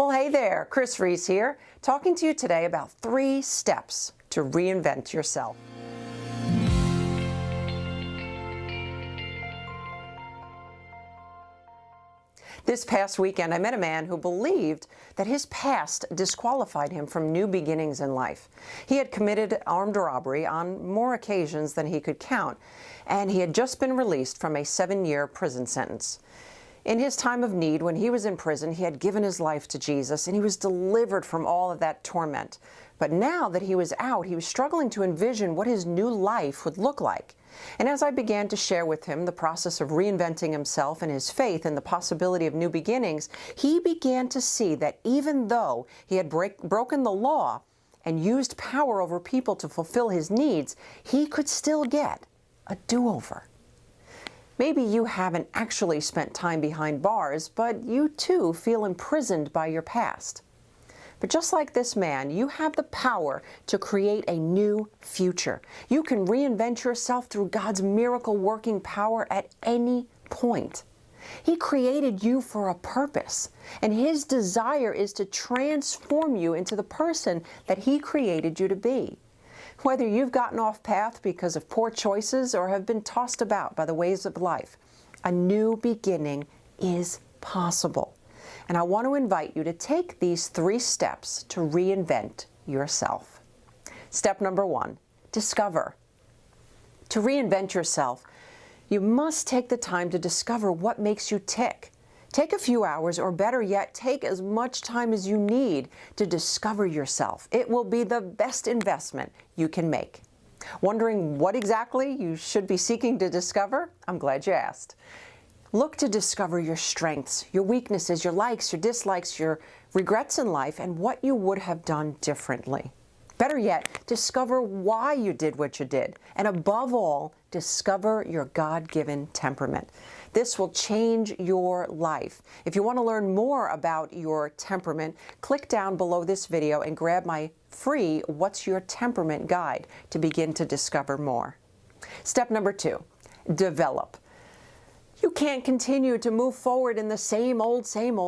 Well, hey there, Reece here, talking to you today about 3 steps to reinvent yourself. This past weekend, I met a man who believed that his past disqualified him from new beginnings in life. He had committed armed robbery on more occasions than he could count, and he had just been released from a 7-year prison sentence. In his time of need, when he was in prison, he had given his life to Jesus, and he was delivered from all of that torment. But now that he was out, he was struggling to envision what his new life would look like. And as I began to share with him the process of reinventing himself and his faith and the possibility of new beginnings, he began to see that even though he had broken the law and used power over people to fulfill his needs, he could still get a do-over. Maybe you haven't actually spent time behind bars, but you too feel imprisoned by your past. But just like this man, you have the power to create a new future. You can reinvent yourself through God's miracle-working power at any point. He created you for a purpose, and His desire is to transform you into the person that He created you to be. Whether you've gotten off path because of poor choices or have been tossed about by the ways of life, a new beginning is possible. And I want to invite you to take these 3 steps to reinvent yourself. Step number 1, discover. To reinvent yourself, you must take the time to discover what makes you tick. Take a few hours, or better yet, take as much time as you need to discover yourself. It will be the best investment you can make. Wondering what exactly you should be seeking to discover? I'm glad you asked. Look to discover your strengths, your weaknesses, your likes, your dislikes, your regrets in life, and what you would have done differently. Better yet, discover why you did what you did. And above all, discover your God-given temperament. This will change your life. If you want to learn more about your temperament, click down below this video and grab my free What's Your Temperament guide to begin to discover more. Step number 2, develop. You can't continue to move forward in the same old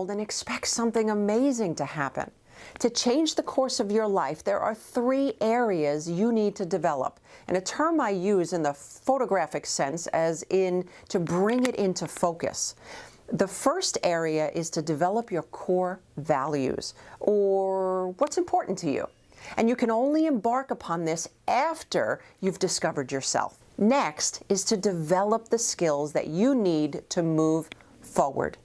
and expect something amazing to happen. To change the course of your life, there are 3 areas you need to develop. And a term I use in the photographic sense as in to bring it into focus. The first area is to develop your core values, or what's important to you. And you can only embark upon this after you've discovered yourself. Next is to develop the skills that you need to move forward.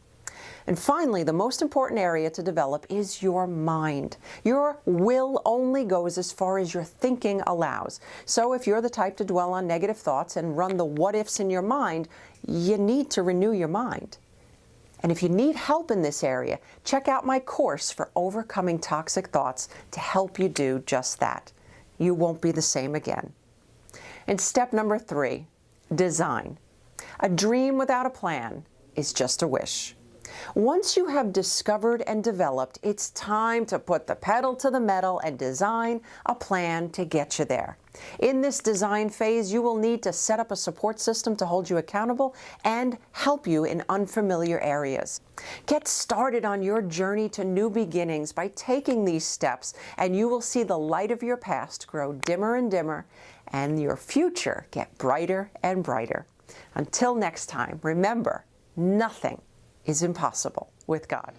And finally, the most important area to develop is your mind. Your will only goes as far as your thinking allows. So if you're the type to dwell on negative thoughts and run the what-ifs in your mind, you need to renew your mind. And if you need help in this area, check out my course for overcoming toxic thoughts to help you do just that. You won't be the same again. And step number 3, design. A dream without a plan is just a wish. Once you have discovered and developed, it's time to put the pedal to the metal and design a plan to get you there. In this design phase, you will need to set up a support system to hold you accountable and help you in unfamiliar areas. Get started on your journey to new beginnings by taking these steps, and you will see the light of your past grow dimmer and dimmer, and your future get brighter and brighter. Until next time, remember, nothing is impossible with God.